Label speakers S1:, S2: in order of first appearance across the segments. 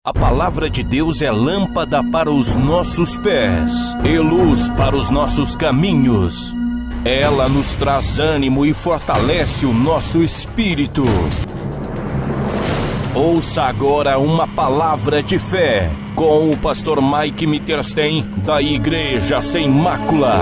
S1: A palavra de Deus é lâmpada para os nossos pés e luz para os nossos caminhos. Ela nos traz ânimo e fortalece o nosso espírito. Ouça agora uma palavra de fé com o pastor Mike Mitterstein, da Igreja Sem Mácula.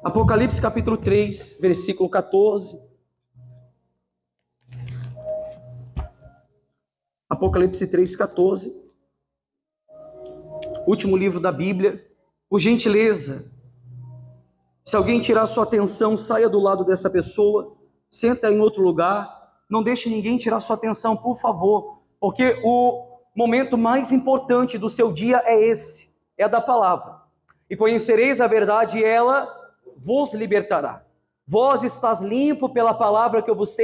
S2: Apocalipse capítulo 3, versículo 14. Apocalipse 3, 14. Último livro da Bíblia. Por gentileza, se alguém tirar sua atenção, saia do lado dessa pessoa, senta em outro lugar, não deixe ninguém tirar sua atenção, por favor, porque o momento mais importante do seu dia é esse, é a da palavra. E conhecereis a verdade e ela vos libertará. Vós estás limpo pela palavra que eu vos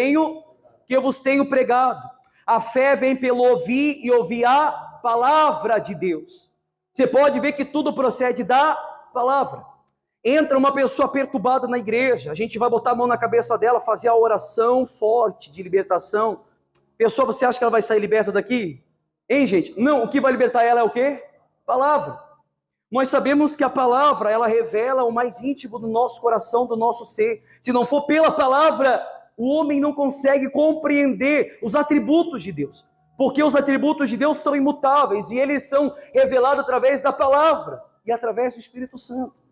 S2: tenho pregado. A fé vem pelo ouvir e ouvir a palavra de Deus. Você pode ver que tudo procede da palavra. Entra uma pessoa perturbada na igreja, a gente vai botar a mão na cabeça dela, fazer a oração forte de libertação. Pessoa, você acha que ela vai sair liberta daqui? Hein, gente? Não, o que vai libertar ela é o quê? Palavra. Nós sabemos que a palavra, ela revela o mais íntimo do nosso coração, do nosso ser. Se não for pela palavra, o homem não consegue compreender os atributos de Deus. Porque os atributos de Deus são imutáveis e eles são revelados através da palavra e através do Espírito Santo.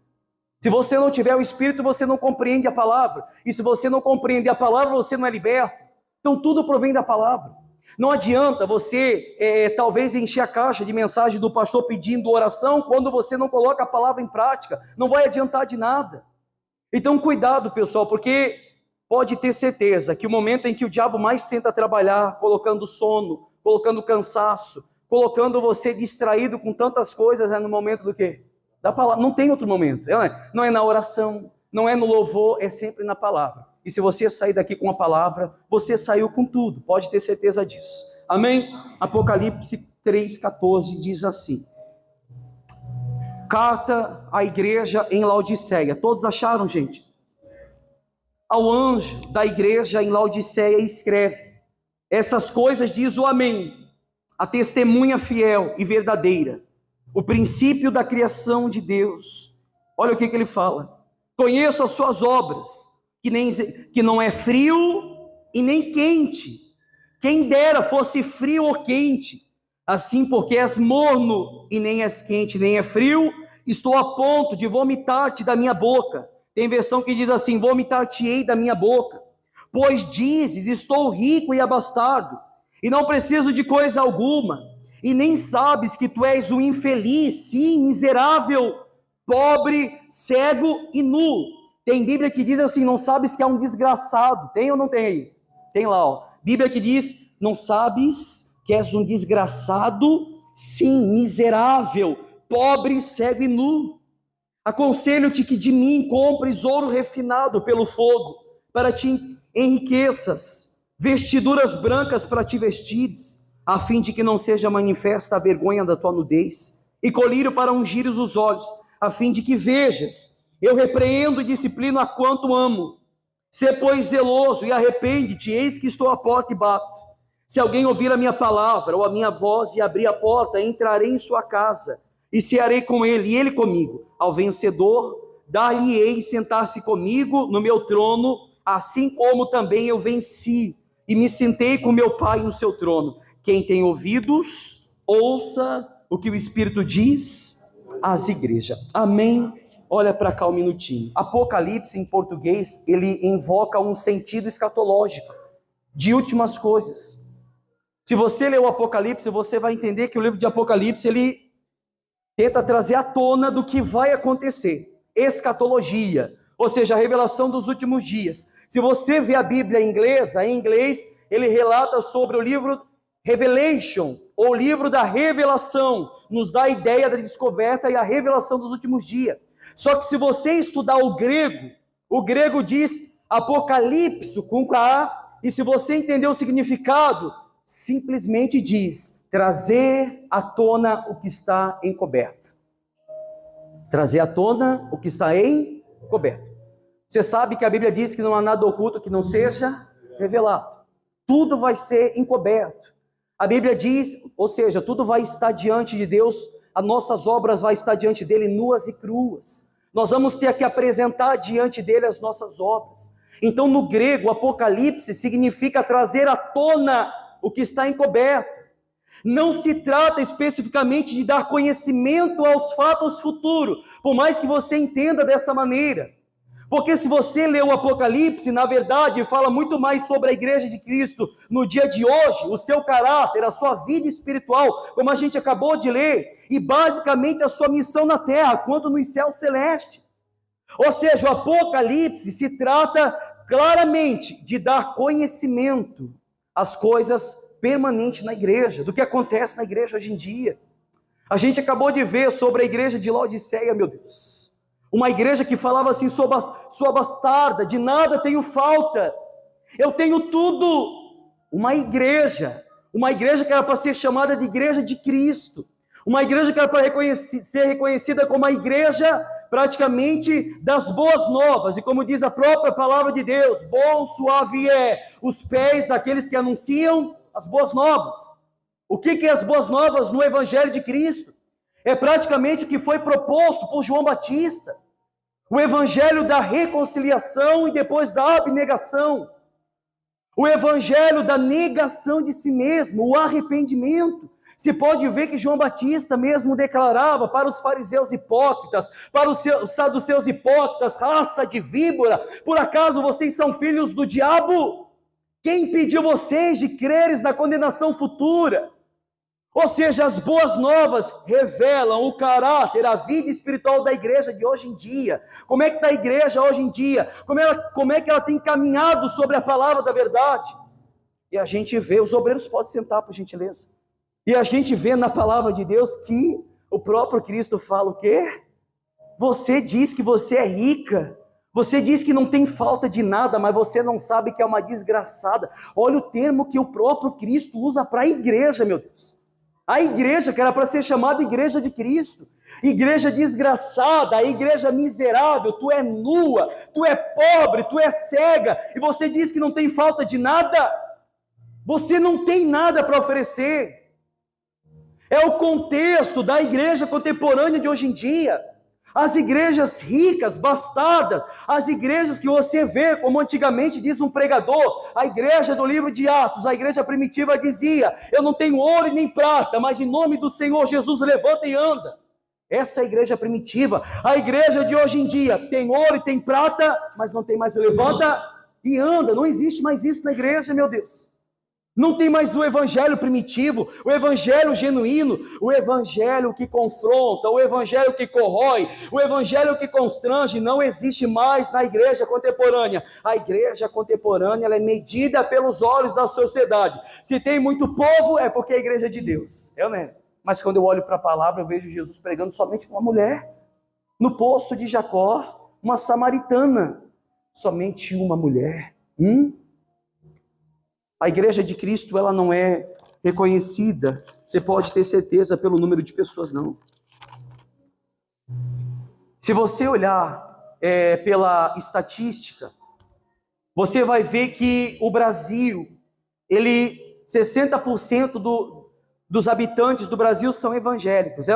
S2: Se você não tiver o Espírito, você não compreende a palavra. E se você não compreende a palavra, você não é liberto. Então tudo provém da palavra. Não adianta você, talvez, encher a caixa de mensagem do pastor pedindo oração, quando você não coloca a palavra em prática, não vai adiantar de nada. Então, cuidado, pessoal, porque pode ter certeza que o momento em que o diabo mais tenta trabalhar, colocando sono, colocando cansaço, colocando você distraído com tantas coisas, é no momento do quê? Da palavra. Não tem outro momento, não é na oração, não é no louvor, é sempre na palavra. E se você sair daqui com a palavra, você saiu com tudo, pode ter certeza disso. Amém? Apocalipse 3,14 diz assim: carta à igreja em Laodiceia. Todos acharam, gente? Ao anjo da igreja em Laodiceia escreve: essas coisas diz o Amém, a testemunha fiel e verdadeira, o princípio da criação de Deus. Olha o que ele fala: conheço as suas obras, que não é frio e nem quente. Quem dera fosse frio ou quente. Assim, porque és morno e nem és quente, nem é frio, estou a ponto de vomitar-te da minha boca. Tem versão que diz assim: vomitar-te-ei da minha boca. Pois dizes, estou rico e abastado, e não preciso de coisa alguma, e nem sabes que tu és um infeliz, sim, miserável, pobre, cego e nu. Tem Bíblia que diz assim: não sabes que é um desgraçado. Tem ou não tem aí? Tem lá, ó. Bíblia que diz: não sabes que és um desgraçado? Sim, miserável, pobre, cego e nu. Aconselho-te que de mim compres ouro refinado pelo fogo, para te enriqueças, vestiduras brancas para te vestires, a fim de que não seja manifesta a vergonha da tua nudez, e colírio para ungires os olhos, a fim de que vejas. Eu repreendo e disciplino a quanto amo. Sê, pois, zeloso e arrepende-te, eis que estou à porta e bato. Se alguém ouvir a minha palavra ou a minha voz e abrir a porta, entrarei em sua casa e cearei com ele e ele comigo. Ao vencedor, dar-lhe-ei sentar-se comigo no meu trono, assim como também eu venci e me sentei com meu Pai no seu trono. Quem tem ouvidos, ouça o que o Espírito diz às igrejas. Amém? Olha para cá um minutinho. Apocalipse, em português, ele invoca um sentido escatológico. de últimas coisas. Se você ler o Apocalipse, você vai entender que o livro de Apocalipse, ele tenta trazer à tona do que vai acontecer. Escatologia, ou seja, a revelação dos últimos dias. Se você vê a Bíblia inglesa, em inglês, ele relata sobre o livro Revelation, ou livro da revelação, nos dá a ideia da descoberta e a revelação dos últimos dias. Só que se você estudar o grego diz Apocalipse com K, e se você entender o significado, simplesmente diz trazer à tona o que está encoberto. Trazer à tona o que está encoberto. Você sabe que a Bíblia diz que não há nada oculto que não seja revelado. Tudo vai ser encoberto. A Bíblia diz, ou seja, tudo vai estar diante de Deus, as nossas obras vai estar diante dele nuas e cruas. Nós vamos ter que apresentar diante dele as nossas obras. Então, no grego, Apocalipse significa trazer à tona o que está encoberto. Não se trata especificamente de dar conhecimento aos fatos futuros, por mais que você entenda dessa maneira. Porque se você lê o Apocalipse, na verdade, fala muito mais sobre a igreja de Cristo no dia de hoje, o seu caráter, a sua vida espiritual, como a gente acabou de ler, e basicamente a sua missão na terra, quanto nos céus celestes. Ou seja, o Apocalipse se trata claramente de dar conhecimento às coisas permanentes na igreja, do que acontece na igreja hoje em dia. A gente acabou de ver sobre a igreja de Laodiceia, meu Deus. Uma igreja que falava assim, sou bastarda, de nada tenho falta, eu tenho tudo. Uma igreja que era para ser chamada de igreja de Cristo, uma igreja que era para ser reconhecida como a igreja praticamente das boas novas, e como diz a própria palavra de Deus, bom, suave é os pés daqueles que anunciam as boas novas. O que é as boas novas no Evangelho de Cristo? É praticamente o que foi proposto por João Batista, o Evangelho da reconciliação e depois da abnegação, o Evangelho da negação de si mesmo, o arrependimento. Se pode ver que João Batista mesmo declarava para os fariseus hipócritas, para os saduceus hipócritas, raça de víbora, por acaso vocês são filhos do diabo? Quem impediu vocês de creres na condenação futura? Ou seja, as boas novas revelam o caráter, a vida espiritual da igreja de hoje em dia. Como é que está a igreja hoje em dia? Como é que ela tem caminhado sobre a palavra da verdade? E a gente vê, os obreiros podem sentar, por gentileza. E a gente vê na palavra de Deus que o próprio Cristo fala o quê? Você diz que você é rica, você diz que não tem falta de nada, mas você não sabe que é uma desgraçada. Olha o termo que o próprio Cristo usa para a igreja, meu Deus. A igreja que era para ser chamada igreja de Cristo, igreja desgraçada, a igreja miserável, tu é nua, tu é pobre, tu é cega, e você diz que não tem falta de nada, você não tem nada para oferecer. É o contexto da igreja contemporânea de hoje em dia. As igrejas ricas, bastadas, as igrejas que você vê, como antigamente diz um pregador, a igreja do livro de Atos, a igreja primitiva dizia, eu não tenho ouro e nem prata, mas em nome do Senhor Jesus levanta e anda. Essa é a igreja primitiva. A igreja de hoje em dia tem ouro e tem prata, mas não tem mais levanta e anda. Não existe mais isso na igreja, meu Deus. Não tem mais o evangelho primitivo, o evangelho genuíno, o evangelho que confronta, o evangelho que corrói, o evangelho que constrange, não existe mais na igreja contemporânea. A igreja contemporânea ela é medida pelos olhos da sociedade. Se tem muito povo, é porque é a igreja de Deus. Mas quando eu olho para a palavra, eu vejo Jesus pregando somente para uma mulher. No poço de Jacó, uma samaritana. Somente uma mulher. A igreja de Cristo, ela não é reconhecida, você pode ter certeza, pelo número de pessoas, não. Se você olhar pela estatística, você vai ver que o Brasil, 60% dos habitantes do Brasil são evangélicos,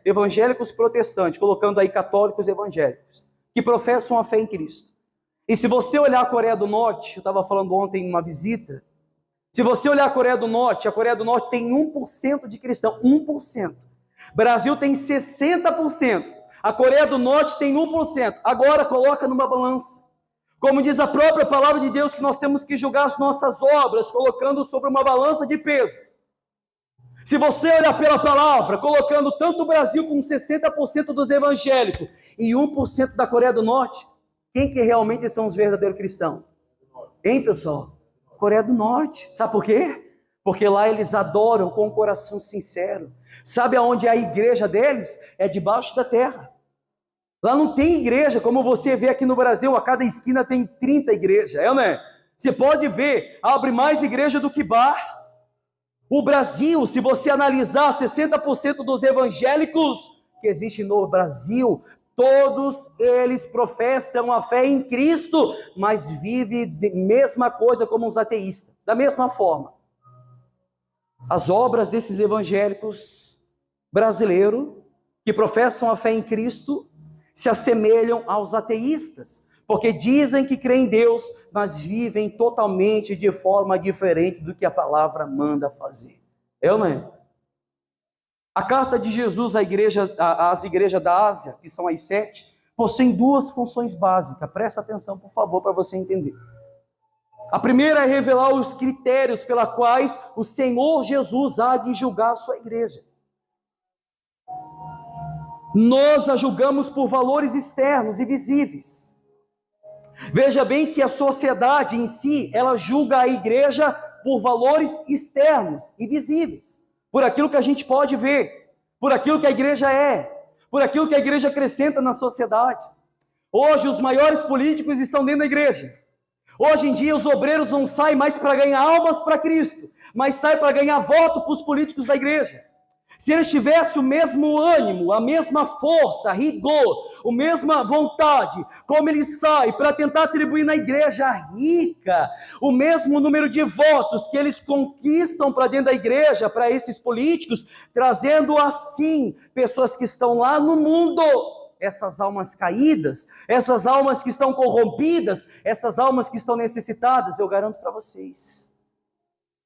S2: evangélicos protestantes, colocando aí católicos evangélicos, que professam a fé em Cristo. E se você olhar a Coreia do Norte, eu estava falando ontem em uma visita, se você olhar a Coreia do Norte tem 1% de cristão, 1%. Brasil tem 60%, a Coreia do Norte tem 1%. Agora coloca numa balança. Como diz a própria palavra de Deus, que nós temos que julgar as nossas obras, colocando sobre uma balança de peso. Se você olhar pela palavra, colocando tanto o Brasil como 60% dos evangélicos e 1% da Coreia do Norte, quem que realmente são os verdadeiros cristãos? Hein, pessoal? Coreia do Norte. Sabe por quê? Porque lá eles adoram com um coração sincero. Sabe aonde é a igreja deles? É debaixo da terra. Lá não tem igreja, como você vê aqui no Brasil, a cada esquina tem 30 igrejas, é ou não é? Você pode ver, abre mais igreja do que bar. O Brasil, se você analisar 60% dos evangélicos que existem no Brasil, todos eles professam a fé em Cristo, mas vivem a mesma coisa como os ateístas, da mesma forma. As obras desses evangélicos brasileiros que professam a fé em Cristo se assemelham aos ateístas, porque dizem que creem em Deus, mas vivem totalmente de forma diferente do que a palavra manda fazer. É ou não é? A carta de Jesus às igrejas da Ásia, que são as 7, possui 2 funções básicas. Presta atenção, por favor, para você entender. A primeira é revelar os critérios pelos quais o Senhor Jesus há de julgar a sua igreja. Nós a julgamos por valores externos e visíveis. Veja bem que a sociedade em si, ela julga a igreja por valores externos e visíveis, por aquilo que a gente pode ver, por aquilo que a igreja é, por aquilo que a igreja acrescenta na sociedade. Hoje os maiores políticos estão dentro da igreja. Hoje em dia os obreiros não saem mais para ganhar almas para Cristo, mas saem para ganhar voto para os políticos da igreja. Se eles tivessem o mesmo ânimo, a mesma força, rigor, a mesma vontade, como eles saem para tentar atribuir na igreja rica, o mesmo número de votos que eles conquistam para dentro da igreja, para esses políticos, trazendo assim pessoas que estão lá no mundo, essas almas caídas, essas almas que estão corrompidas, essas almas que estão necessitadas, eu garanto para vocês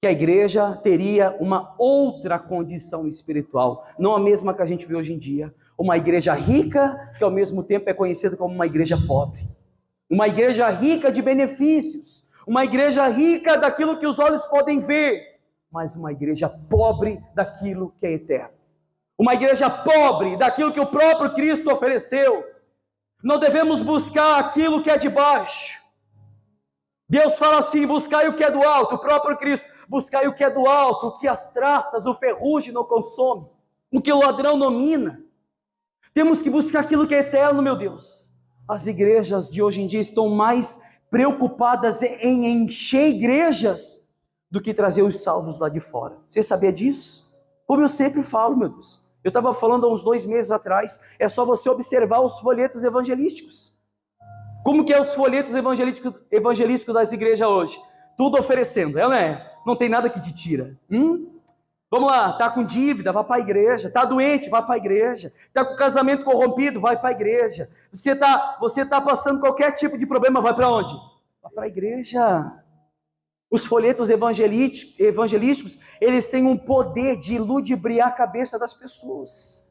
S2: que a igreja teria uma outra condição espiritual, não a mesma que a gente vê hoje em dia. Uma igreja rica, que ao mesmo tempo é conhecida como uma igreja pobre. Uma igreja rica de benefícios, uma igreja rica daquilo que os olhos podem ver, mas uma igreja pobre daquilo que é eterno. Uma igreja pobre daquilo que o próprio Cristo ofereceu. Não devemos buscar aquilo que é de baixo. Deus fala assim: buscai o que é do alto. O próprio Cristo: buscai o que é do alto, o que as traças, o ferrugem não consome, o que o ladrão não mina. Temos que buscar aquilo que é eterno, meu Deus. As igrejas de hoje em dia estão mais preocupadas em encher igrejas do que trazer os salvos lá de fora. Você sabia disso? Como eu sempre falo, meu Deus. Eu estava falando há uns 2 meses atrás, é só você observar os folhetos evangelísticos. Como que é os folhetos evangelísticos das igrejas hoje? Tudo oferecendo, não é? Não tem nada que te tira. Vamos lá, está com dívida, vai para a igreja. Está doente, vai para a igreja. Está com casamento corrompido, vai para a igreja. Você tá passando qualquer tipo de problema, vai para onde? Vai para a igreja. Os folhetos evangelísticos, eles têm um poder de ludibriar a cabeça das pessoas.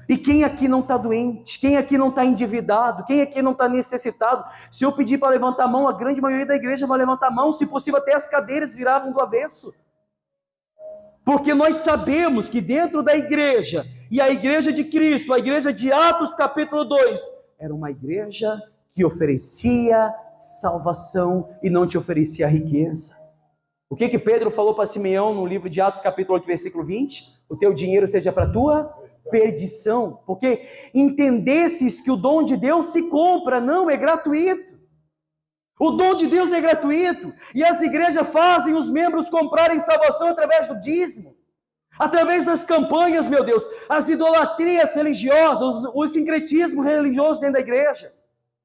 S2: E quem aqui não está doente? Quem aqui não está endividado? Quem aqui não está necessitado? Se eu pedir para levantar a mão, a grande maioria da igreja vai levantar a mão. Se possível, até as cadeiras viravam do avesso. Porque nós sabemos que dentro da igreja, e a igreja de Cristo, a igreja de Atos capítulo 2, era uma igreja que oferecia salvação e não te oferecia riqueza. O que Pedro falou para Simeão no livro de Atos capítulo 8, versículo 20? O teu dinheiro seja para a tua perdição, porque entendesses que o dom de Deus se compra, não é gratuito. O dom de Deus é gratuito, e as igrejas fazem os membros comprarem salvação através do dízimo, através das campanhas, meu Deus, as idolatrias religiosas, o sincretismo religioso dentro da igreja.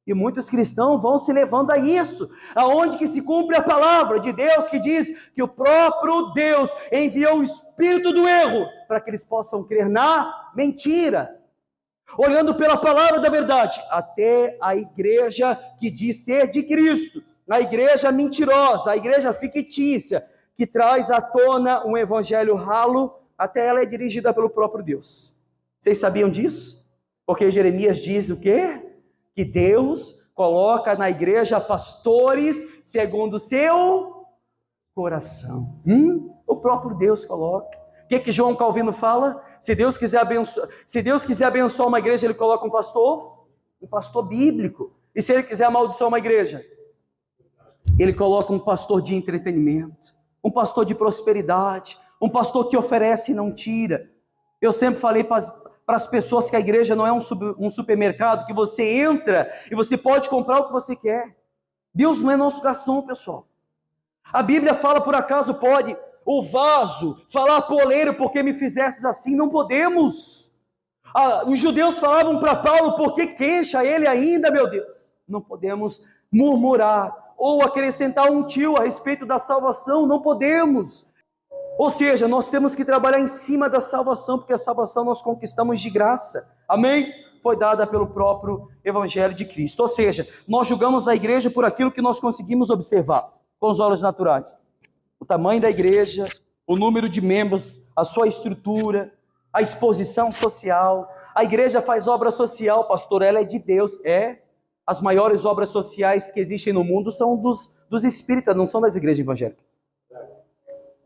S2: E muitos cristãos vão se levando a isso, aonde que se cumpre a palavra de Deus, que diz que o próprio Deus enviou o espírito do erro, para que eles possam crer na mentira. Olhando pela palavra da verdade, até a igreja que diz ser de Cristo, a igreja mentirosa, a igreja fictícia, que traz à tona um evangelho ralo, até ela é dirigida pelo próprio Deus. Vocês sabiam disso? Porque Jeremias diz o quê? que Deus coloca na igreja pastores segundo o seu coração. O próprio Deus coloca. O que João Calvino fala? Se Deus quiser abençoar uma igreja, ele coloca um pastor bíblico. E se ele quiser amaldiçoar uma igreja, ele coloca um pastor de entretenimento, um pastor de prosperidade, um pastor que oferece e não tira. Eu sempre falei para as pessoas que a igreja não é um supermercado que você entra e você pode comprar o que você quer. Deus não é nosso garçom, pessoal. A Bíblia fala, por acaso pode o vaso falar poleiro, porque me fizesses assim? Não podemos. Os judeus falavam para Paulo, por que queixa ele ainda, meu Deus? Não podemos murmurar ou acrescentar um tio a respeito da salvação, não podemos. Ou seja, nós temos que trabalhar em cima da salvação, porque a salvação nós conquistamos de graça, amém? Foi dada pelo próprio Evangelho de Cristo. Ou seja, nós julgamos a igreja por aquilo que nós conseguimos observar com os olhos naturais. O tamanho da igreja, o número de membros, a sua estrutura, a exposição social. A igreja faz obra social, pastor, ela é de Deus, As maiores obras sociais que existem no mundo são dos espíritas, não são das igrejas evangélicas.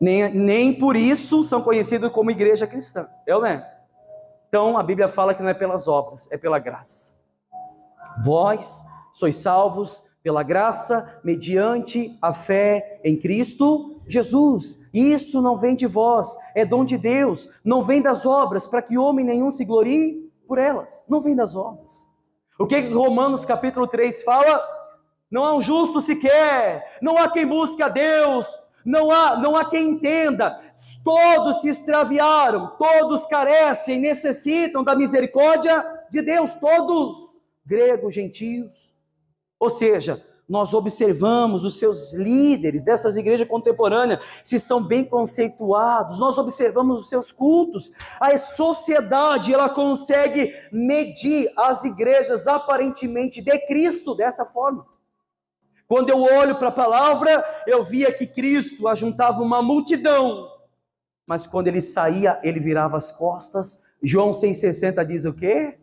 S2: Nem por isso são conhecidos como igreja cristã. Então a Bíblia fala que não é pelas obras, é pela graça. Vós sois salvos pela graça, mediante a fé em Cristo Jesus. Isso não vem de vós, é dom de Deus. Não vem das obras, para que homem nenhum se glorie por elas. Não vem das obras. O que Romanos capítulo 3 fala? Não há um justo sequer, não há quem busque a Deus, não há quem entenda. Todos se extraviaram, todos carecem, necessitam da misericórdia de Deus, todos, gregos, gentios. Ou seja, nós observamos os seus líderes dessas igrejas contemporâneas, se são bem conceituados, nós observamos os seus cultos. A sociedade, ela consegue medir as igrejas aparentemente de Cristo dessa forma. Quando eu olho para a palavra, eu via que Cristo ajuntava uma multidão, mas quando ele saía, ele virava as costas. João 6,60 diz o quê?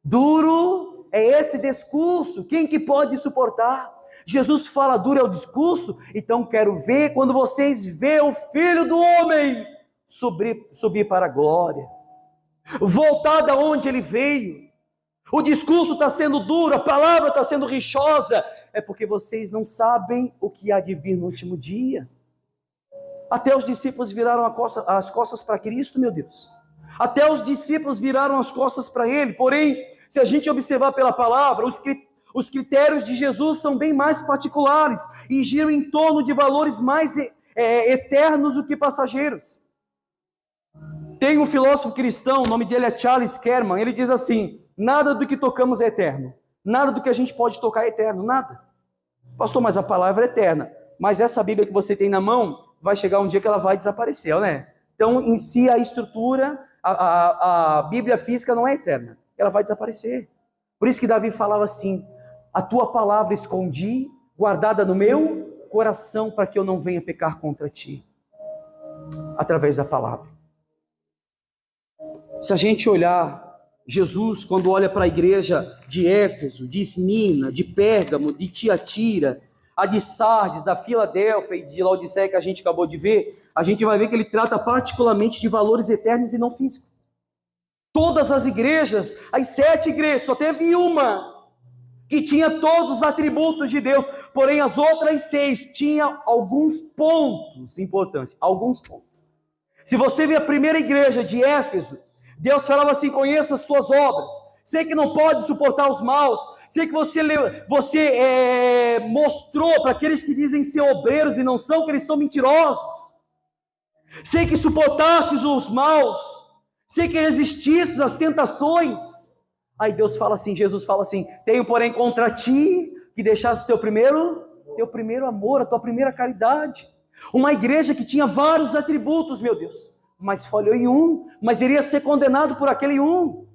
S2: Duro é esse discurso, quem que pode suportar? Jesus fala, duro é o discurso, então quero ver quando vocês vê o Filho do Homem subir para a glória, voltar da onde ele veio. O discurso está sendo duro, a palavra está sendo rixosa, é porque vocês não sabem o que há de vir no último dia. Até os discípulos viraram as costas para Cristo, meu Deus. Até os discípulos viraram as costas para ele. Porém, se a gente observar pela palavra, os critérios de Jesus são bem mais particulares e giram em torno de valores mais eternos do que passageiros. Tem um filósofo cristão, o nome dele é Charles Kerman, ele diz assim: nada do que tocamos é eterno, nada do que a gente pode tocar é eterno, nada. Pastor, mas a palavra é eterna, mas essa Bíblia que você tem na mão, vai chegar um dia que ela vai desaparecer, né? Então, em si, a estrutura, a Bíblia física não é eterna, ela vai desaparecer. Por isso que Davi falava assim: a tua palavra escondi, guardada no meu coração, para que eu não venha pecar contra ti. Através da palavra. Se a gente olhar, Jesus, quando olha para a igreja de Éfeso, de Esmina, de Pérgamo, de Tiatira, a de Sardes, da Filadélfia e de Laodiceia que a gente acabou de ver, a gente vai ver que ele trata particularmente de valores eternos e não físicos. Todas as igrejas, as 7 igrejas, só teve uma que tinha todos os atributos de Deus, porém as outras 6 tinham alguns pontos importantes, alguns pontos. Se você vê a primeira igreja de Éfeso, Deus falava assim: conheça as tuas obras, sei que não pode suportar os maus, sei que você mostrou para aqueles que dizem ser obreiros e não são, que eles são mentirosos, sei que suportasses os maus, sei que resistisses às tentações. Aí Deus fala assim, Jesus fala assim: tenho porém contra ti que deixaste o teu primeiro amor, a tua primeira caridade. Uma igreja que tinha vários atributos, meu Deus, mas falhou em um, mas iria ser condenado por aquele um.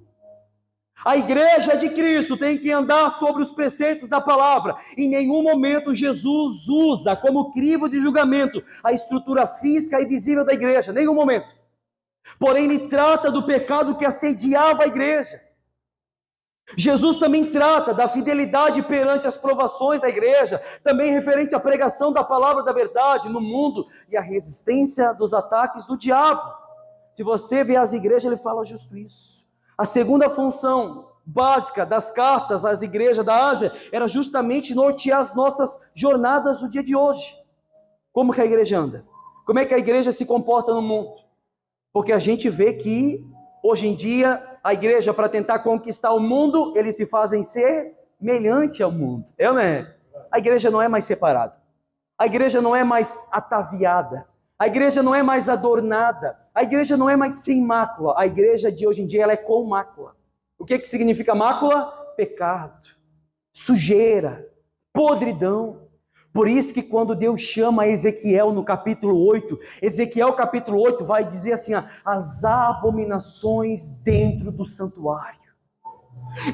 S2: A igreja de Cristo tem que andar sobre os preceitos da palavra. Em nenhum momento Jesus usa como crivo de julgamento a estrutura física e visível da igreja, nenhum momento. Porém, ele trata do pecado que assediava a igreja. Jesus também trata da fidelidade perante as provações da igreja, também referente à pregação da palavra da verdade no mundo e à resistência dos ataques do diabo. Se você vê as igrejas, ele fala justo isso. A segunda função básica das cartas às igrejas da Ásia era justamente nortear as nossas jornadas no dia de hoje. Como que a igreja anda? Como é que a igreja se comporta no mundo? Porque a gente vê que hoje em dia a igreja, para tentar conquistar o mundo, eles se fazem semelhante ao mundo. Não é? A igreja não é mais separada. A igreja não é mais ataviada. A igreja não é mais adornada. A igreja não é mais sem mácula. A igreja de hoje em dia ela é com mácula. O que significa mácula? Pecado, sujeira, podridão. Por isso que quando Deus chama Ezequiel no capítulo 8, Ezequiel capítulo 8 vai dizer assim, as abominações dentro do santuário.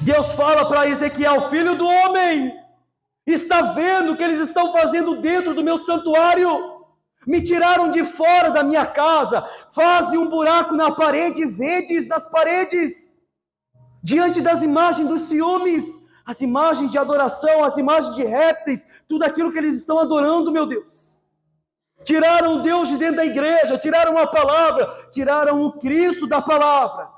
S2: Deus fala para Ezequiel, filho do homem, está vendo o que eles estão fazendo dentro do meu santuário? Me tiraram de fora da minha casa, fazem um buraco na parede, vedes nas paredes, diante das imagens dos ciúmes, as imagens de adoração, as imagens de répteis, tudo aquilo que eles estão adorando, meu Deus. Tiraram o Deus de dentro da igreja, tiraram a palavra, tiraram o Cristo da palavra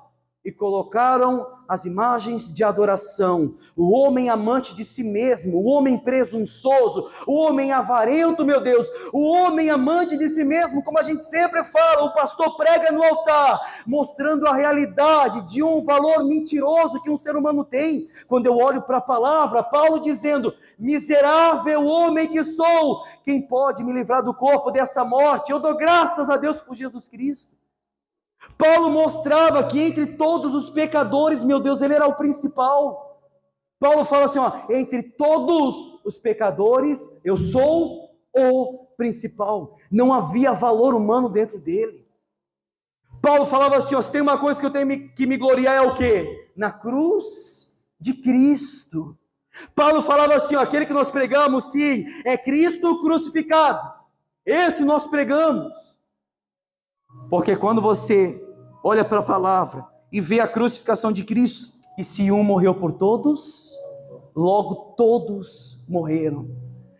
S2: e colocaram as imagens de adoração. O homem amante de si mesmo, o homem presunçoso, o homem avarento, meu Deus, o homem amante de si mesmo, como a gente sempre fala, o pastor prega no altar, mostrando a realidade de um valor mentiroso que um ser humano tem. Quando eu olho para a palavra, Paulo dizendo, miserável homem que sou, quem pode me livrar do corpo dessa morte? Eu dou graças a Deus por Jesus Cristo. Paulo mostrava que entre todos os pecadores, meu Deus, ele era o principal. Paulo fala assim, entre todos os pecadores, eu sou o principal. Não havia valor humano dentro dele. Paulo falava assim, se tem uma coisa que eu tenho que me gloriar é o quê? Na cruz de Cristo. Paulo falava assim, aquele que nós pregamos, sim, é Cristo crucificado. Esse nós pregamos. Porque quando você olha para a palavra e vê a crucificação de Cristo, e se um morreu por todos, logo todos morreram.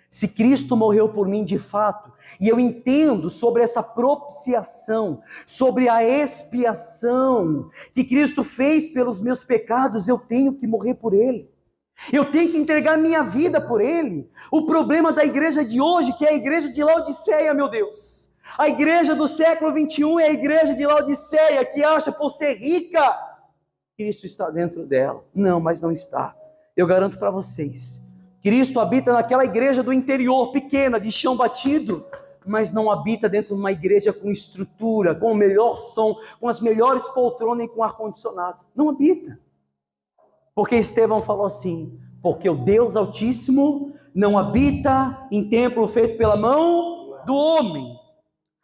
S2: Se Cristo morreu por mim de fato, e eu entendo sobre essa propiciação, sobre a expiação que Cristo fez pelos meus pecados, eu tenho que morrer por Ele. Eu tenho que entregar minha vida por Ele. O problema da igreja de hoje, que é a igreja de Laodiceia, meu Deus, a igreja do século 21 é a igreja de Laodiceia, que acha por ser rica, Cristo está dentro dela. Não, mas não está. Eu garanto para vocês, Cristo habita naquela igreja do interior, pequena, de chão batido, mas não habita dentro de uma igreja com estrutura, com o melhor som, com as melhores poltronas e com ar-condicionado. Não habita. Porque Estevão falou assim, porque o Deus Altíssimo não habita em templo feito pela mão do homem.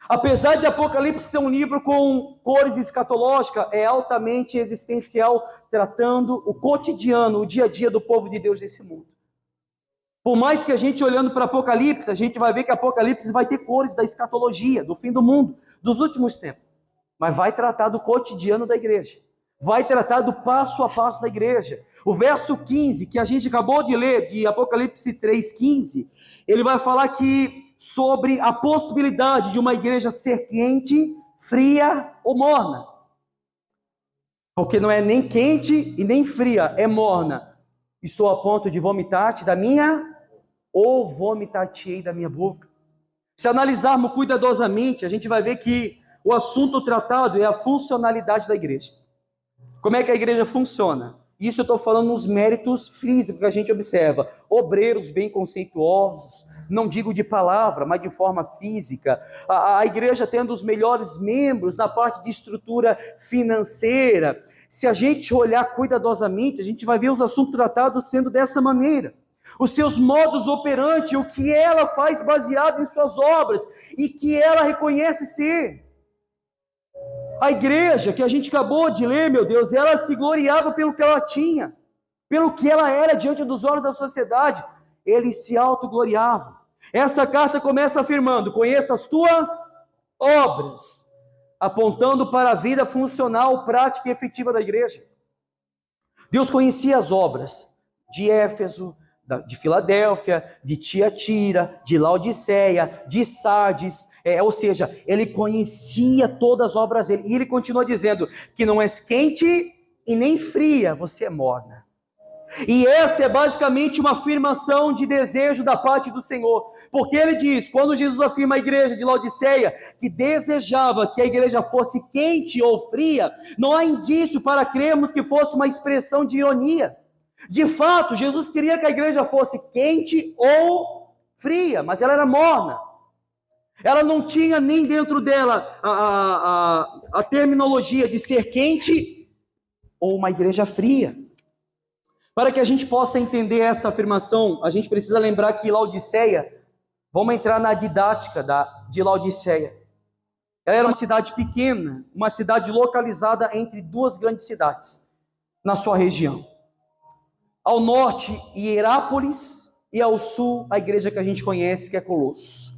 S2: Apesar de Apocalipse ser um livro com cores escatológicas, é altamente existencial, tratando o cotidiano, o dia a dia do povo de Deus nesse mundo. Por mais que a gente olhando para Apocalipse, a gente vai ver que Apocalipse vai ter cores da escatologia, do fim do mundo, dos últimos tempos. Mas vai tratar do cotidiano da igreja. Vai tratar do passo a passo da igreja. O verso 15, que a gente acabou de ler, de Apocalipse 3,15, ele vai falar que sobre a possibilidade de uma igreja ser quente, fria ou morna. Porque não é nem quente e nem fria, é morna. Estou a ponto de vomitar-te da minha, ou vomitar-te-ei da minha boca. Se analisarmos cuidadosamente, a gente vai ver que o assunto tratado é a funcionalidade da igreja. Como é que a igreja funciona? Isso eu estou falando nos méritos físicos que a gente observa. Obreiros bem conceituosos, não digo de palavra, mas de forma física. A igreja tendo os melhores membros na parte de estrutura financeira. Se a gente olhar cuidadosamente, a gente vai ver os assuntos tratados sendo dessa maneira. Os seus modos operantes, o que ela faz baseado em suas obras e que ela reconhece ser. A igreja que a gente acabou de ler, meu Deus, ela se gloriava pelo que ela tinha, pelo que ela era diante dos olhos da sociedade. Eles se autogloriavam. Essa carta começa afirmando, conheça as tuas obras, apontando para a vida funcional, prática e efetiva da igreja. Deus conhecia as obras de Éfeso, de Filadélfia, de Tiatira, de Laodiceia, de Sardes, ou seja, ele conhecia todas as obras dele, e ele continua dizendo que não és quente e nem fria, você é morna. E essa é basicamente uma afirmação de desejo da parte do Senhor, porque ele diz, quando Jesus afirma à igreja de Laodiceia, que desejava que a igreja fosse quente ou fria, não há indício para crermos que fosse uma expressão de ironia. De fato, Jesus queria que a igreja fosse quente ou fria, mas ela era morna. Ela não tinha nem dentro dela a terminologia de ser quente ou uma igreja fria. Para que a gente possa entender essa afirmação, a gente precisa lembrar que Laodiceia, vamos entrar na didática de Laodiceia. Ela era uma cidade pequena, uma cidade localizada entre duas grandes cidades na sua região. Ao norte, Hierápolis, e ao sul, a igreja que a gente conhece, que é Colosso.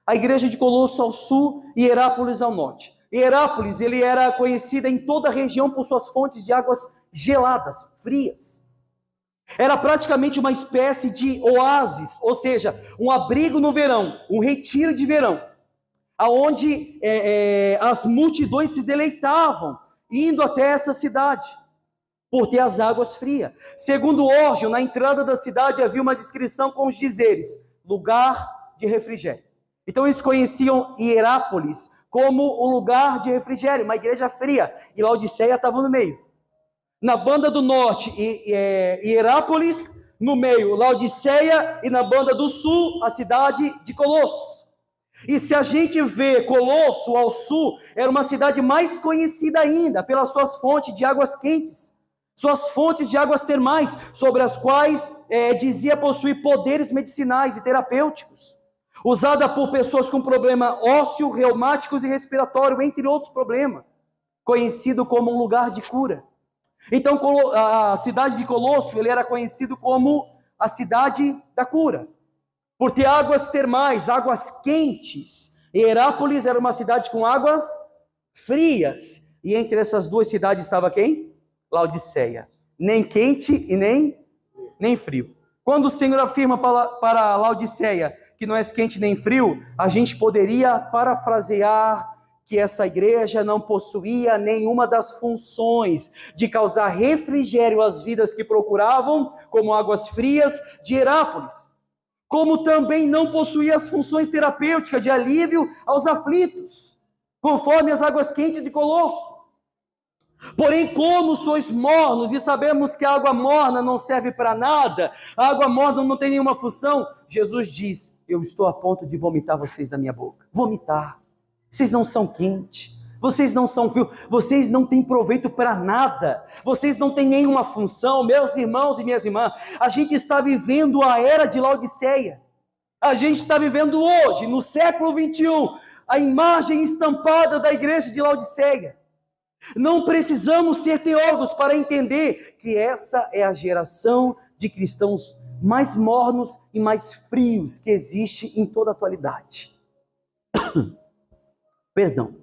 S2: A igreja de Colosso ao sul e Hierápolis ao norte. Hierápolis, ele era conhecida em toda a região por suas fontes de águas geladas, frias. Era praticamente uma espécie de oásis, ou seja, um abrigo no verão, um retiro de verão, aonde as multidões se deleitavam, indo até essa cidade, por ter as águas frias. Segundo Origen, na entrada da cidade havia uma descrição com os dizeres, lugar de refrigério. Então eles conheciam Hierápolis como o lugar de refrigério, uma igreja fria, e Laodiceia estava no meio. Na banda do norte, Hierápolis, no meio, Laodiceia, e na banda do sul, a cidade de Colosso. E se a gente vê Colosso ao sul, era uma cidade mais conhecida ainda, pelas suas fontes de águas quentes, suas fontes de águas termais, sobre as quais dizia possuir poderes medicinais e terapêuticos, usada por pessoas com problema ósseo, reumáticos e respiratório, entre outros problemas, conhecido como um lugar de cura. Então, a cidade de Colosso, ele era conhecido como a cidade da cura, por ter águas termais, águas quentes. Hierápolis era uma cidade com águas frias, e entre essas duas cidades estava quem? Laodiceia. Nem quente e nem frio. Quando o Senhor afirma para Laodiceia que não é quente nem frio, a gente poderia parafrasear que essa igreja não possuía nenhuma das funções de causar refrigério às vidas que procuravam, como águas frias de Hierápolis, como também não possuía as funções terapêuticas de alívio aos aflitos, conforme as águas quentes de Colosso. Porém, como sois mornos, e sabemos que a água morna não serve para nada, a água morna não tem nenhuma função, Jesus diz, eu estou a ponto de vomitar vocês da minha boca. Vomitar. Vocês não são quentes, vocês não são frios, vocês não têm proveito para nada, vocês não têm nenhuma função. Meus irmãos e minhas irmãs, a gente está vivendo a era de Laodiceia, a gente está vivendo hoje, no século 21, a imagem estampada da igreja de Laodiceia. Não precisamos ser teólogos para entender que essa é a geração de cristãos mais mornos e mais frios que existe em toda a atualidade. Perdão.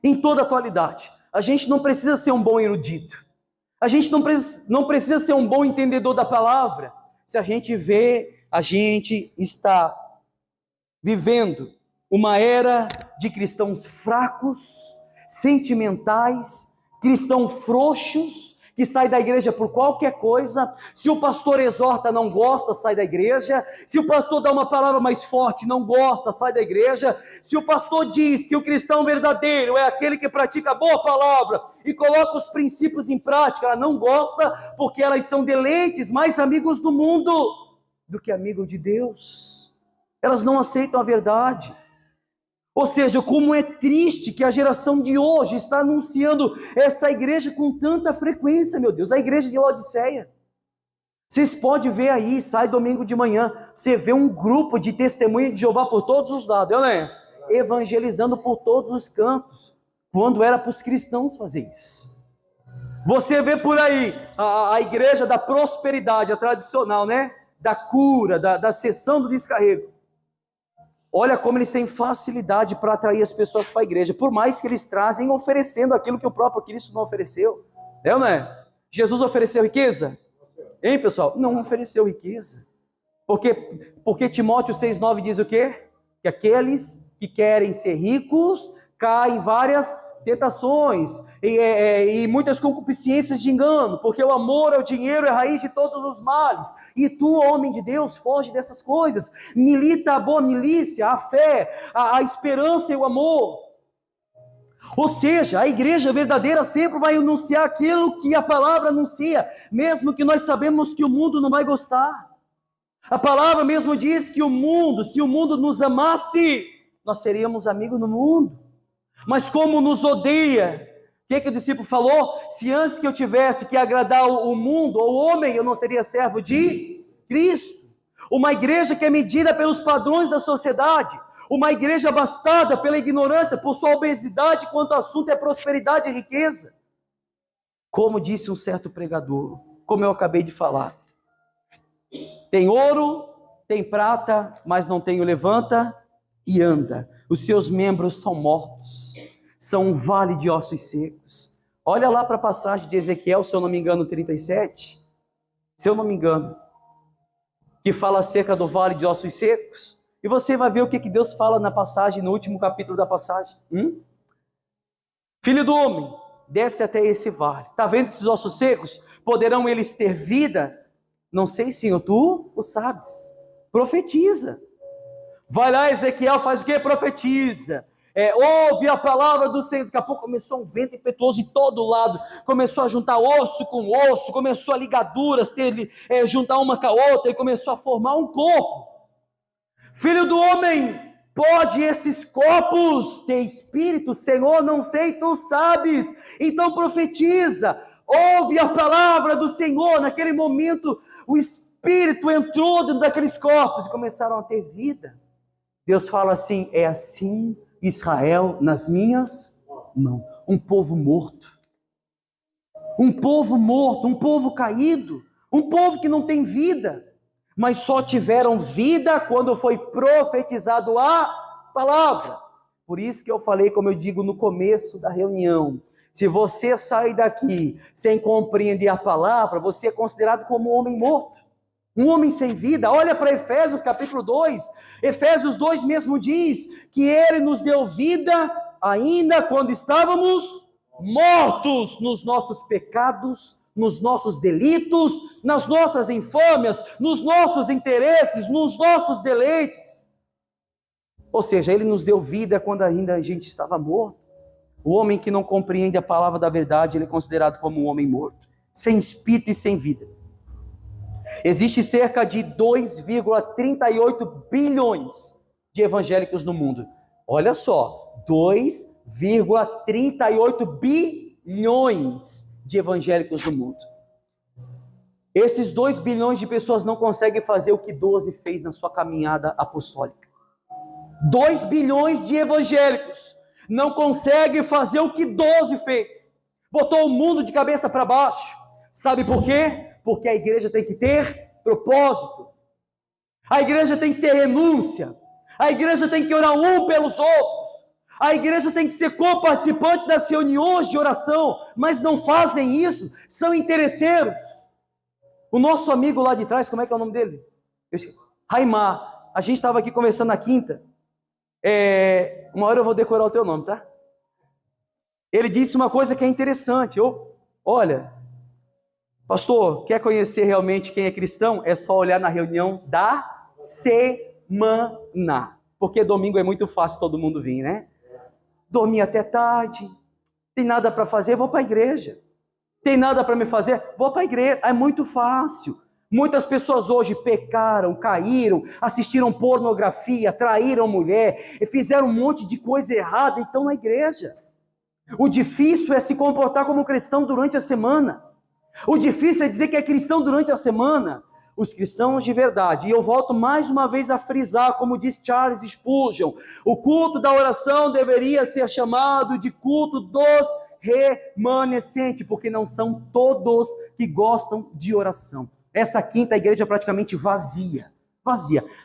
S2: Em toda a atualidade. A gente não precisa ser um bom erudito. A gente não precisa ser um bom entendedor da palavra. Se a gente vê, a gente está vivendo uma era de cristãos fracos, sentimentais, cristãos frouxos, que sai da igreja por qualquer coisa. Se o pastor exorta, não gosta, sai da igreja. Se o pastor dá uma palavra mais forte, não gosta, sai da igreja. Se o pastor diz que o cristão verdadeiro é aquele que pratica a boa palavra e coloca os princípios em prática, ela não gosta, porque elas são deleites, mais amigos do mundo do que amigo de Deus. Elas não aceitam a verdade. Ou seja, como é triste que a geração de hoje está anunciando essa igreja com tanta frequência, meu Deus, a igreja de Laodiceia. Vocês podem ver aí, sai domingo de manhã, você vê um grupo de testemunha de Jeová por todos os lados, evangelizando por todos os cantos, quando era para os cristãos fazer isso. Você vê por aí a igreja da prosperidade, a tradicional, da cura, da sessão do descarrego. Olha como eles têm facilidade para atrair as pessoas para a igreja, por mais que eles trazem oferecendo aquilo que o próprio Cristo não ofereceu. Jesus ofereceu riqueza? Hein, pessoal? Não ofereceu riqueza. Porque Timóteo 6,9 diz o quê? Que aqueles que querem ser ricos caem em várias tentações e muitas concupiscências de engano, porque o amor ao dinheiro é a raiz de todos os males. E tu, homem de Deus, foge dessas coisas. Milita a boa milícia, a fé, a esperança e o amor. Ou seja, a igreja verdadeira sempre vai anunciar aquilo que a palavra anuncia, mesmo que nós sabemos que o mundo não vai gostar. A palavra mesmo diz que se o mundo nos amasse, nós seríamos amigos do mundo. Mas como nos odeia, o que o discípulo falou? Se antes que eu tivesse que agradar o mundo, ou o homem, eu não seria servo de Cristo. Uma igreja que é medida pelos padrões da sociedade, uma igreja abastada pela ignorância, por sua obesidade, quanto o assunto é prosperidade e riqueza. Como disse um certo pregador, como eu acabei de falar, tem ouro, tem prata, mas não tem o levanta e anda. Os seus membros são mortos, são um vale de ossos secos. Olha lá para a passagem de Ezequiel, se eu não me engano, 37, se eu não me engano, que fala acerca do vale de ossos secos, e você vai ver o que Deus fala na passagem, no último capítulo da passagem. Filho do homem, desce até esse vale. Está vendo esses ossos secos? Poderão eles ter vida? Não sei, Senhor, tu o sabes. Profetiza. Vai lá, Ezequiel, faz o quê? Profetiza. Ouve a palavra do Senhor. Daqui a pouco começou um vento impetuoso de todo lado. Começou a juntar osso com osso. Começou a ligaduras, juntar uma com a outra. E começou a formar um corpo. Filho do homem, pode esses corpos ter espírito? Senhor, não sei, tu sabes. Então profetiza. Ouve a palavra do Senhor. Naquele momento, o Espírito entrou dentro daqueles corpos e começaram a ter vida. Deus fala assim: é assim Israel nas minhas mãos. Um povo morto. Um povo morto, um povo caído. Um povo que não tem vida. Mas só tiveram vida quando foi profetizado a palavra. Por isso que eu falei, como eu digo no começo da reunião, se você sair daqui sem compreender a palavra, você é considerado como um homem morto, um homem sem vida. Olha para Efésios capítulo 2, Efésios 2 mesmo diz que Ele nos deu vida ainda quando estávamos mortos nos nossos pecados, nos nossos delitos, nas nossas infâmias, nos nossos interesses, nos nossos deleites. Ou seja, Ele nos deu vida quando ainda a gente estava morto. O homem que não compreende a palavra da verdade, ele é considerado como um homem morto, sem espírito e sem vida. Existe cerca de 2,38 bilhões de evangélicos no mundo. Olha só, 2,38 bilhões de evangélicos no mundo. Esses 2 bilhões de pessoas não conseguem fazer o que 12 fez na sua caminhada apostólica. 2 bilhões de evangélicos não consegue fazer o que 12 fez. Botou o mundo de cabeça para baixo. Sabe por quê? Porque a igreja tem que ter propósito. A igreja tem que ter renúncia. A igreja tem que orar um pelos outros. A igreja tem que ser co-participante das reuniões de oração. Mas não fazem isso. São interesseiros. O nosso amigo lá de trás, como é que é o nome dele? Raimar. A gente estava aqui conversando na quinta. Uma hora eu vou decorar o teu nome, tá? Ele disse uma coisa que é interessante. Olha, pastor, quer conhecer realmente quem é cristão? É só olhar na reunião da semana. Porque domingo é muito fácil todo mundo vir, né? Dormir até tarde, tem nada para fazer, vou para a igreja. Tem nada para me fazer, vou para a igreja. É muito fácil. Muitas pessoas hoje pecaram, caíram, assistiram pornografia, traíram mulher, fizeram um monte de coisa errada e estão na igreja. O difícil é se comportar como cristão durante a semana. O difícil é dizer que é cristão durante a semana. Os cristãos de verdade, e eu volto mais uma vez a frisar, como diz Charles Spurgeon, o culto da oração deveria ser chamado de culto dos remanescentes, porque não são todos que gostam de oração. Essa quinta igreja é praticamente vazia,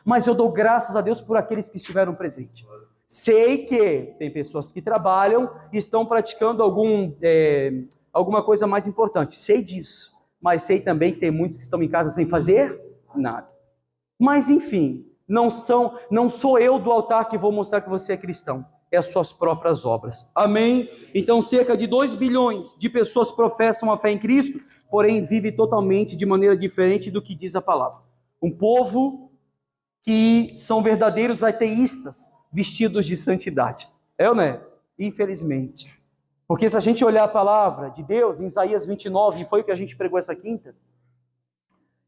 S2: mas eu dou graças a Deus por aqueles que estiveram presentes. Sei que tem pessoas que trabalham e estão praticando alguma coisa mais importante. Sei disso, mas sei também que tem muitos que estão em casa sem fazer nada. Mas enfim, não sou eu do altar que vou mostrar que você é cristão. É as suas próprias obras. Amém? Então cerca de 2 bilhões de pessoas professam a fé em Cristo, porém vive totalmente de maneira diferente do que diz a palavra. Um povo que são verdadeiros ateístas, vestidos de santidade. É ou não é? Infelizmente. Porque se a gente olhar a palavra de Deus, em Isaías 29, e foi o que a gente pregou essa quinta,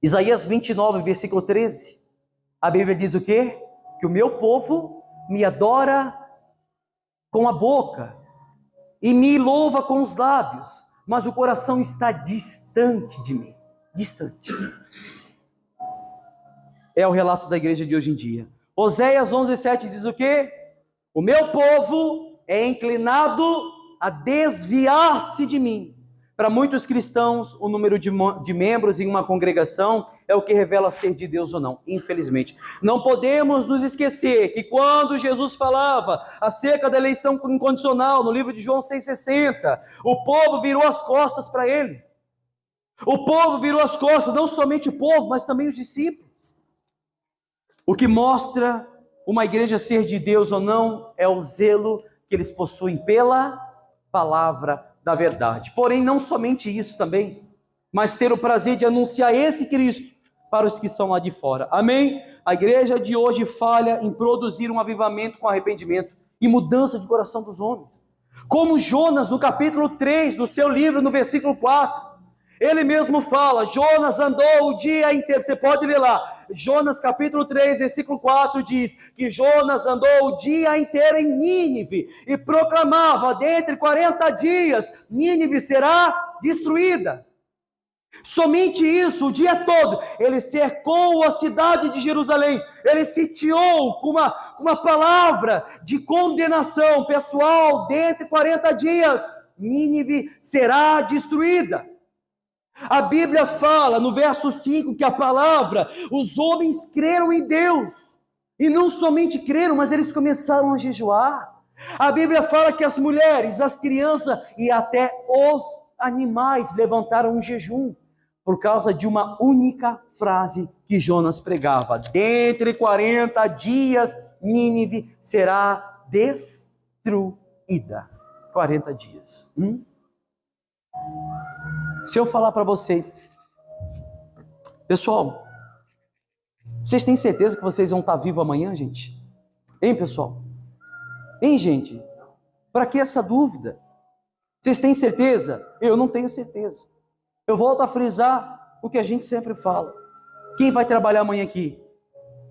S2: Isaías 29, versículo 13, a Bíblia diz o quê? Que o meu povo me adora com a boca e me louva com os lábios, mas o coração está distante de mim. Distante. É o relato da igreja de hoje em dia. Oséias 11:7 diz o quê? O meu povo é inclinado a desviar-se de mim. Para muitos cristãos, o número de membros em uma congregação é o que revela ser de Deus ou não, infelizmente. Não podemos nos esquecer que quando Jesus falava acerca da eleição incondicional, no livro de João 6,60, o povo virou as costas para ele. O povo virou as costas, não somente o povo, mas também os discípulos. O que mostra uma igreja ser de Deus ou não é o zelo que eles possuem pela palavra da verdade. Porém, não somente isso também, mas ter o prazer de anunciar esse Cristo para os que estão lá de fora. Amém? A igreja de hoje falha em produzir um avivamento com arrependimento e mudança de coração dos homens. Como Jonas, no capítulo 3 do seu livro, no versículo 4, ele mesmo fala, Jonas andou o dia inteiro, você pode ler lá, Jonas capítulo 3, versículo 4 diz que Jonas andou o dia inteiro em Nínive e proclamava, dentre 40 dias, Nínive será destruída. Somente isso, o dia todo, ele cercou a cidade de Jerusalém, ele sitiou com uma palavra de condenação pessoal, dentre 40 dias, Nínive será destruída. A Bíblia fala no verso 5 que a palavra, os homens creram em Deus, e não somente creram, mas eles começaram a jejuar. A Bíblia fala que as mulheres, as crianças e até os animais levantaram um jejum, por causa de uma única frase que Jonas pregava: dentre 40 dias, Nínive será destruída. 40 dias. Se eu falar para vocês, pessoal, vocês têm certeza que vocês vão estar vivos amanhã, gente? Hein, pessoal? Hein, gente? Para que essa dúvida? Vocês têm certeza? Eu não tenho certeza. Eu volto a frisar o que a gente sempre fala. Quem vai trabalhar amanhã aqui?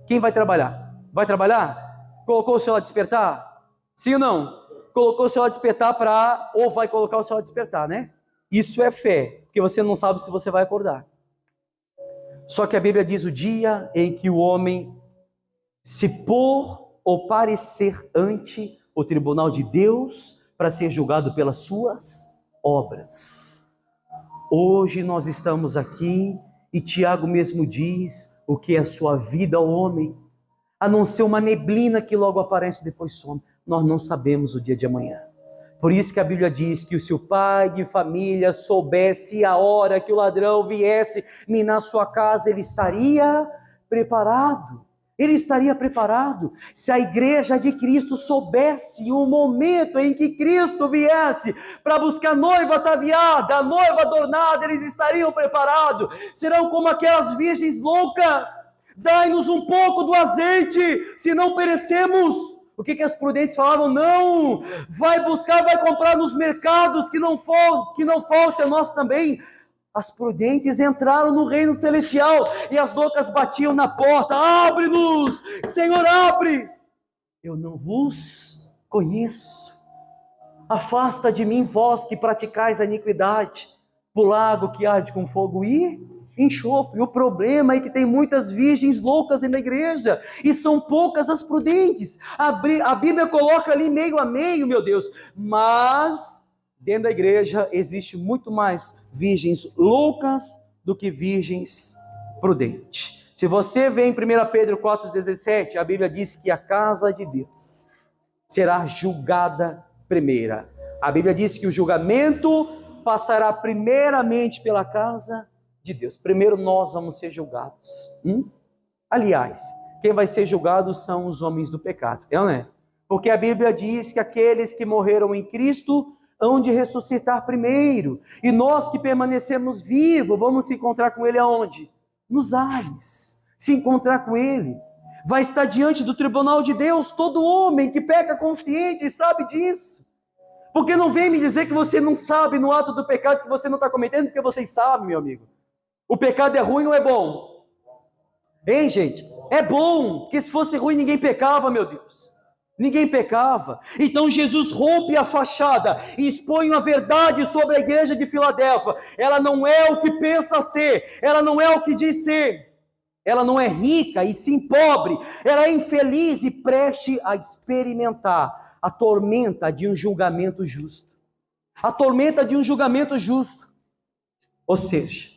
S2: Quem vai trabalhar? Vai trabalhar? Colocou o celular a despertar? Sim ou não? Colocou o celular a despertar ou vai colocar o celular a despertar, né? Isso é fé, porque você não sabe se você vai acordar. Só que a Bíblia diz o dia em que o homem se pôr ou parecer ante o tribunal de Deus para ser julgado pelas suas obras. Hoje nós estamos aqui e Tiago mesmo diz o que é a sua vida ao homem, a não ser uma neblina que logo aparece e depois some. Nós não sabemos o dia de amanhã. Por isso que a Bíblia diz que se o pai de família soubesse a hora que o ladrão viesse minar sua casa, ele estaria preparado. Ele estaria preparado. Se a igreja de Cristo soubesse o momento em que Cristo viesse para buscar a noiva ataviada, a noiva adornada, eles estariam preparados. Serão como aquelas virgens loucas. Dai-nos um pouco do azeite, senão perecemos. O que as prudentes falavam? Não, vai buscar, vai comprar nos mercados, que não falte a nós também. As prudentes entraram no reino celestial e as loucas batiam na porta: abre-nos, Senhor, abre. Eu não vos conheço. Afasta de mim, vós que praticais a iniquidade, pro lago que arde com fogo e enxofre. O problema é que tem muitas virgens loucas dentro da igreja e são poucas as prudentes. A Bíblia coloca ali meio a meio, meu Deus, mas dentro da igreja existe muito mais virgens loucas do que virgens prudentes. Se você vê em 1 Pedro 4,17, a Bíblia diz que a casa de Deus será julgada primeira. A Bíblia diz que o julgamento passará primeiramente pela casa de Deus. Primeiro nós vamos ser julgados. Aliás, quem vai ser julgado são os homens do pecado, não é? Porque a Bíblia diz que aqueles que morreram em Cristo hão de ressuscitar primeiro. E nós que permanecemos vivos, vamos se encontrar com Ele aonde? Nos ares. Se encontrar com Ele. Vai estar diante do tribunal de Deus todo homem que peca consciente e sabe disso. Porque não vem me dizer que você não sabe no ato do pecado que você não está cometendo, porque vocês sabem, meu amigo. O pecado é ruim ou é bom? Hein, gente? É bom, porque se fosse ruim ninguém pecava, meu Deus. Ninguém pecava. Então Jesus rompe a fachada e expõe a verdade sobre a igreja de Filadélfia. Ela não é o que pensa ser, ela não é o que diz ser. Ela não é rica e sim pobre. Ela é infeliz e preste a experimentar a tormenta de um julgamento justo. A tormenta de um julgamento justo. Ou seja,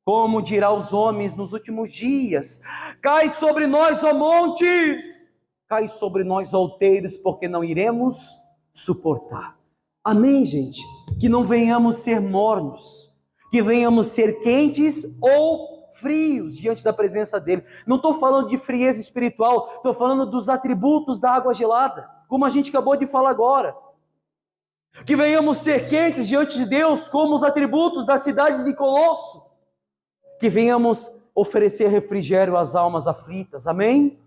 S2: como dirá os homens nos últimos dias: cai sobre nós, ó montes! Cai sobre nós, outeiros, porque não iremos suportar. Amém, gente? Que não venhamos ser mornos, que venhamos ser quentes ou frios diante da presença dele. Não estou falando de frieza espiritual, estou falando dos atributos da água gelada, como a gente acabou de falar agora. Que venhamos ser quentes diante de Deus, como os atributos da cidade de Colosso. Que venhamos oferecer refrigério às almas aflitas. Amém?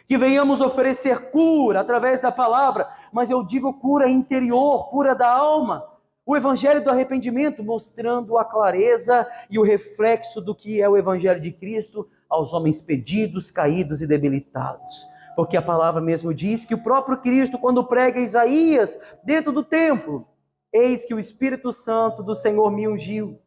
S2: Que venhamos oferecer cura através da palavra, mas eu digo cura interior, cura da alma. O evangelho do arrependimento, mostrando a clareza e o reflexo do que é o evangelho de Cristo aos homens perdidos, caídos e debilitados. Porque a palavra mesmo diz que o próprio Cristo, quando prega Isaías dentro do templo, eis que o Espírito Santo do Senhor me ungiu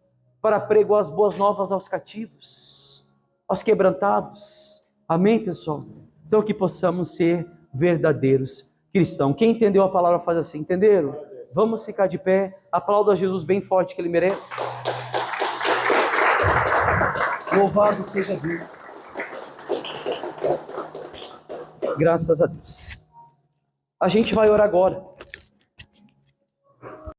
S2: para pregar as boas novas aos cativos, aos quebrantados. Amém, pessoal? Então que possamos ser verdadeiros cristãos. Quem entendeu a palavra faz assim, entenderam? Vamos ficar de pé, aplauda a Jesus bem forte que Ele merece. Louvado seja Deus. Graças a Deus. A gente vai orar agora.